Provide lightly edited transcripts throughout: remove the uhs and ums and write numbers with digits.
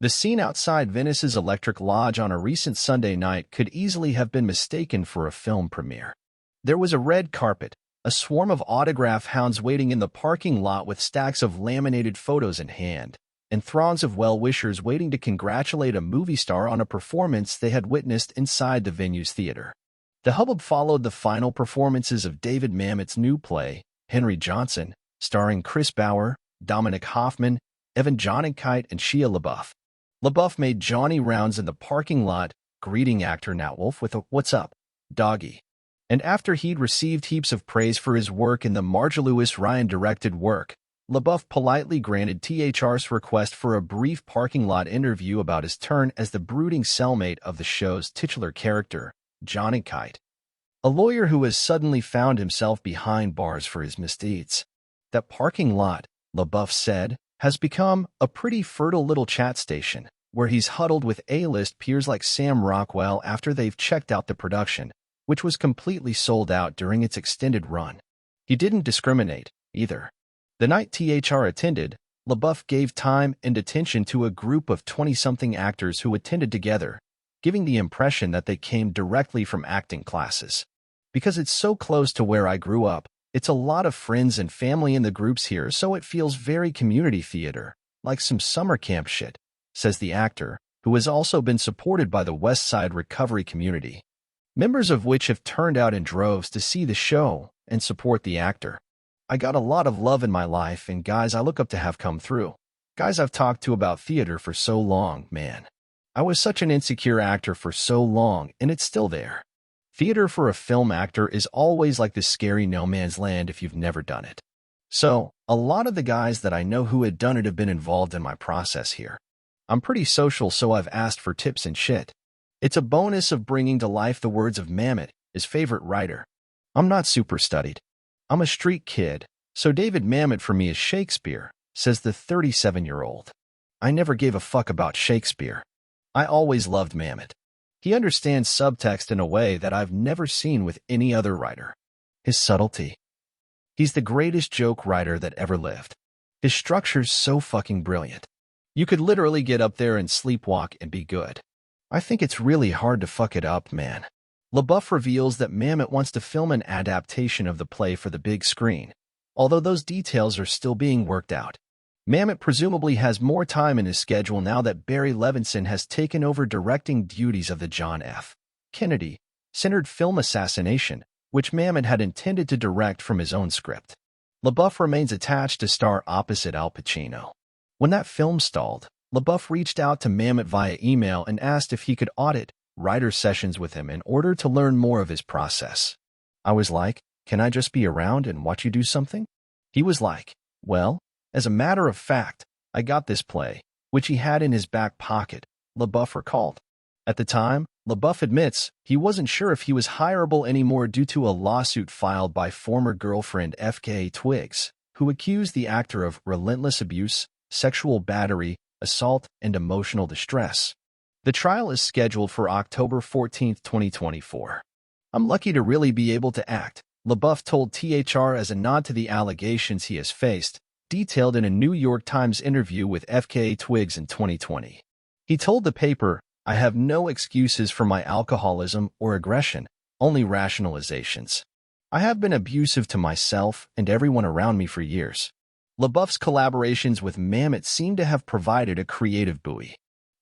The scene outside Venice's Electric Lodge on a recent Sunday night could easily have been mistaken for a film premiere. There was a red carpet, a swarm of autograph hounds waiting in the parking lot with stacks of laminated photos in hand, and throngs of well-wishers waiting to congratulate a movie star on a performance they had witnessed inside the venue's theater. The hubbub followed the final performances of David Mamet's new play, Henry Johnson, starring Chris Bauer, Dominic Hoffman, Jonigkeit and Shia LaBeouf. LaBeouf made jaunty rounds in the parking lot, greeting actor Nat Wolff with a "What's up, doggie?" And after he'd received heaps of praise for his work in the Marja-Lewis Ryan directed work, LaBeouf politely granted THR's request for a brief parking lot interview about his turn as the brooding cellmate of the show's titular character, Jonigkeit, a lawyer who has suddenly found himself behind bars for his misdeeds. That parking lot, LaBeouf said, has become a pretty fertile little chat station, where he's huddled with A-list peers like Sam Rockwell after they've checked out the production, which was completely sold out during its extended run. He didn't discriminate, either. The night THR attended, LaBeouf gave time and attention to a group of 20-something actors who attended together, giving the impression that they came directly from acting classes. Because it's so close to where I grew up, it's a lot of friends and family in the groups here, so it feels very community theater, like some summer camp shit, says the actor, who has also been supported by the Westside recovery community, members of which have turned out in droves to see the show and support the actor. I got a lot of love in my life and guys I look up to have come through. Guys I've talked to about theater for so long, man. I was such an insecure actor for so long, and it's still there. Theater for a film actor is always like this scary no man's land if you've never done it. So, a lot of the guys that I know who had done it have been involved in my process here. I'm pretty social, so I've asked for tips and shit. It's a bonus of bringing to life the words of Mamet, his favorite writer. I'm not super studied. I'm a street kid, so David Mamet for me is Shakespeare, says the 37-year-old. I never gave a fuck about Shakespeare. I always loved Mamet. He understands subtext in a way that I've never seen with any other writer. His subtlety. He's the greatest joke writer that ever lived. His structure's so fucking brilliant. You could literally get up there and sleepwalk and be good. I think it's really hard to fuck it up, man. LaBeouf reveals that Mamet wants to film an adaptation of the play for the big screen, although those details are still being worked out. Mamet presumably has more time in his schedule now that Barry Levinson has taken over directing duties of the John F. Kennedy-centered film Assassination, which Mamet had intended to direct from his own script. LaBeouf remains attached to star opposite Al Pacino. When that film stalled, LaBeouf reached out to Mamet via email and asked if he could audit writer sessions with him in order to learn more of his process. I was like, "Can I just be around and watch you do something?" He was like, "Well, as a matter of fact, I got this play," which he had in his back pocket, LaBeouf recalled. At the time, LaBeouf admits he wasn't sure if he was hireable anymore due to a lawsuit filed by former girlfriend FKA Twigs, who accused the actor of relentless abuse, sexual battery, assault, and emotional distress. The trial is scheduled for October 14, 2024. "I'm lucky to really be able to act," LaBeouf told THR as a nod to the allegations he has faced, detailed in a New York Times interview with FKA Twigs in 2020. He told the paper, "I have no excuses for my alcoholism or aggression, only rationalizations. I have been abusive to myself and everyone around me for years." LaBeouf's collaborations with Mamet seem to have provided a creative buoy.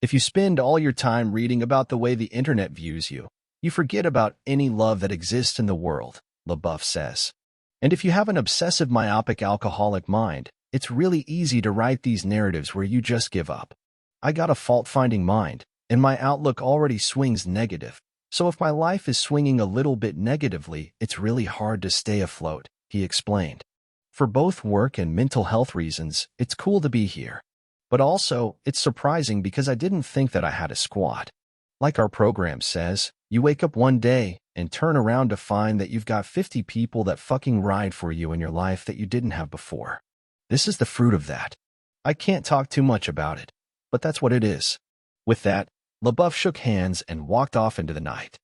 If you spend all your time reading about the way the internet views you, you forget about any love that exists in the world, LaBeouf says. And if you have an obsessive myopic alcoholic mind, it's really easy to write these narratives where you just give up. I got a fault-finding mind, and my outlook already swings negative, so if my life is swinging a little bit negatively, it's really hard to stay afloat, he explained. For both work and mental health reasons, it's cool to be here. But also, it's surprising because I didn't think that I had a squad. Like our program says, you wake up one day and turn around to find that you've got 50 people that fucking ride for you in your life that you didn't have before. This is the fruit of that. I can't talk too much about it, but that's what it is. With that, LaBeouf shook hands and walked off into the night.